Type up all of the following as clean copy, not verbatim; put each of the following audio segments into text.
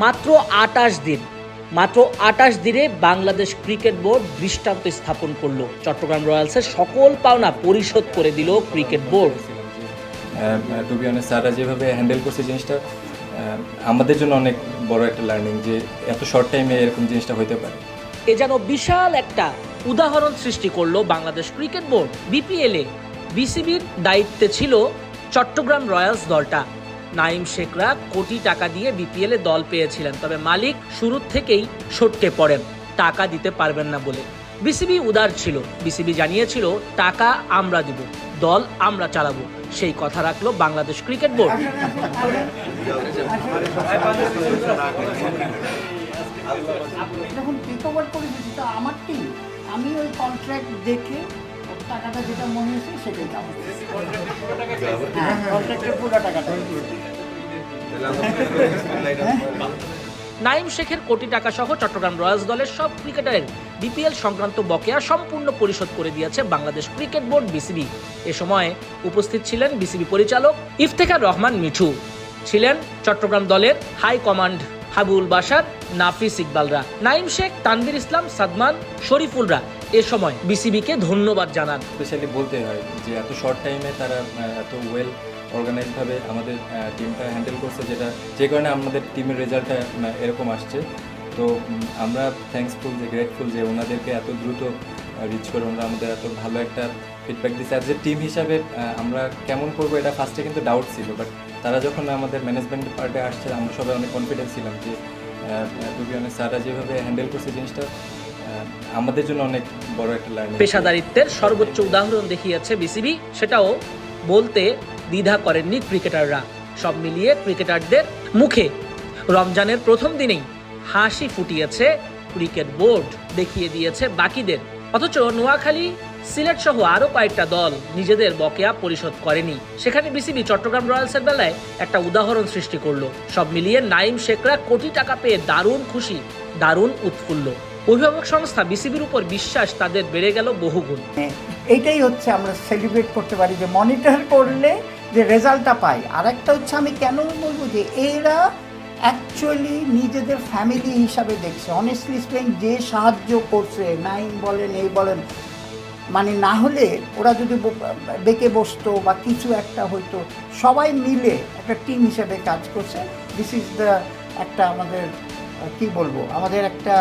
মাত্র 28 দিনে Bangladesh cricket board দৃষ্টান্ত স্থাপন করলো। চট্টগ্রাম রয়্যালসের সকল পাওনা পরিশোধ করে দিল cricket board. To be honest, স্যাররা যেভাবে হ্যান্ডেল করছে জিনিসটা আমাদের জন্য অনেক বড় একটা লার্নিং, যে এত শর্ট টাইমে এরকম জিনিসটা হতে পারে। এ যেন বিশাল একটা উদাহরণ সৃষ্টি করলো বাংলাদেশ ক্রিকেট বোর্ড। বিপিএলে বিসিবির দায়িত্বে ছিল চট্টগ্রাম রয়্যালস দলটা। নাঈম শেখরা কোটি টাকা দিয়ে বিপিএলে দল পেয়েছিলেন, তবে মালিক শুরুর থেকেই সটকে পড়েন টাকা দিতে পারবেন না বলে। বিসিবি উদার ছিল, বিসিবি জানিয়েছিল টাকা আমরা দিব, দল আমরা চালাবো। সেই কথা রাখলো বাংলাদেশ ক্রিকেট বোর্ড। যখন টেক ওভার করে দিচ্ছি তো আমার টিম, আমি ওই কন্ট্রাক্ট দেখে টাকাটা যেটা মনে হয়েছে সেটাই যাবো। কন্ট্রাক্টের পুরো টাকাটা। নাঈম শেখের কোটি টাকা সহ চট্টগ্রাম রয়্যালস দলের সব ক্রিকেটারের বিপিএল সংক্রান্ত বকেয়া সম্পূর্ণ পরিশোধ করে দিয়েছে বাংলাদেশ ক্রিকেট বোর্ড বিসিবি। এ সময় উপস্থিত ছিলেন বিসিবি পরিচালক ইফতেখার রহমান মিঠু, ছিলেন চট্টগ্রাম দলের হাই কমান্ড হাবিবুল বাশার, নাফিস ইকবালরা, নাঈম শেখ, তানভীর ইসলাম, সাদমান, শরীফুলরা এ সময় বিসিবিকে ধন্যবাদ জানান। স্পেশালি বলতে হয় যে এত শর্ট টাইমে তারা এত ওয়েল অর্গানাইজভাবে আমাদের টিমটা হ্যান্ডেল করছে, যে কারণে আমাদের টিমের রেজাল্টটা এরকম আসছে। তো আমরা থ্যাঙ্কসফুল, যে গ্রেটফুল যে ওনাদেরকে এত দ্রুত রিচ করে ওনারা আমাদের এত ভালো একটা ফিডব্যাক দিচ্ছে। অ্যাজ এ টিম হিসাবে আমরা কেমন করবো এটা ফার্স্টে কিন্তু ডাউট ছিল, বাট তারা যখন আমাদের ম্যানেজমেন্ট পার্টে আসছে আমরা সবাই অনেক কনফিডেন্স ছিলাম যে টু বি অনেস্ট, স্যাররা যেভাবে হ্যান্ডেল করছে জিনিসটা আমাদের জন্য অনেক বড় একটা লার্নিং। পেশাদারিত্বের সর্বোচ্চ উদাহরণ দেখিয়েছে বিসিবি, সেটাও বলতে দ্বিধা করেননি ক্রিকেটাররা। সব মিলিয়ে ক্রিকেটারদের মুখে রমজানের প্রথম দিনেই হাসি ফুটিয়েছে ক্রিকেট বোর্ড, দেখিয়ে দিয়েছে বাকিদের। অথচ নোয়াখালী, সিলেট সহ আরও কয়েকটা দল নিজেদের বকেয়া পরিশোধ করেনি। সেখানে বিসিবি চট্টগ্রাম রয়্যালসের বেলায় একটা উদাহরণ সৃষ্টি করলো। সব মিলিয়ে নাঈম শেখরা কোটি টাকা পেয়ে দারুণ খুশি, দারুণ উৎফুল্ল। অভিভাবক সংস্থা বিসিবির উপর বিশ্বাস তাদের বেড়ে গেল বহুগুণ। এইটাই হচ্ছে আমরা সেলিব্রেট করতে পারি যে মনিটর করলে যে রেজাল্টটা পাই। আর একটা হচ্ছে আমি কেন বলবো যে এরা অ্যাকচুয়ালি নিজেদের ফ্যামিলি হিসাবে দেখছে। অনেস্টলি স্পিকিং, যে সাহায্য করছে, নাইম বলেন এই বলেন, মানে না হলে ওরা যদি বেঁকে বসতো বা কিছু একটা হইতো, সবাই মিলে একটা টিম হিসাবে কাজ করছে। দিস ইজ দ্য একটা আমাদের কি বলবো, আমাদের একটা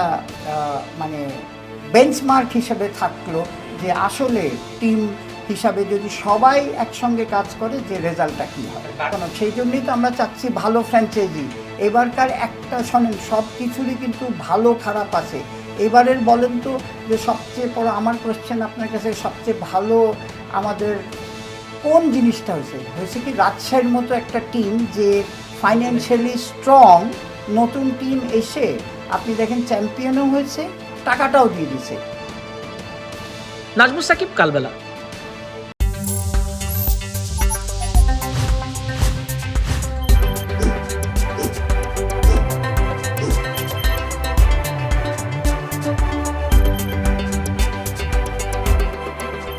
মানে বেঞ্চমার্ক হিসাবে থাকলো যে আসলে টিম হিসাবে যদি সবাই একসঙ্গে কাজ করে যে রেজাল্টটা কী হয়। কারণ সেই জন্যই তো আমরা চাচ্ছি ভালো ফ্র্যাঞ্চাইজি। এবারকার একটা শোনেন, সব কিছুরই কিন্তু ভালো খারাপ আছে। এবারের বলেন তো যে সবচেয়ে বড় আমার কোয়েশ্চেন আপনার কাছে, সবচেয়ে ভালো আমাদের কোন জিনিসটা হয়েছে কি রাজশাহীর মতো একটা টিম যে ফাইন্যান্সিয়ালি স্ট্রং, নতুন টিম এসে আপনি দেখেন চ্যাম্পিয়নও হয়েছে, টাকাটাও দিয়ে দিয়েছে। নাজমুস সাকিব, কালবেলা।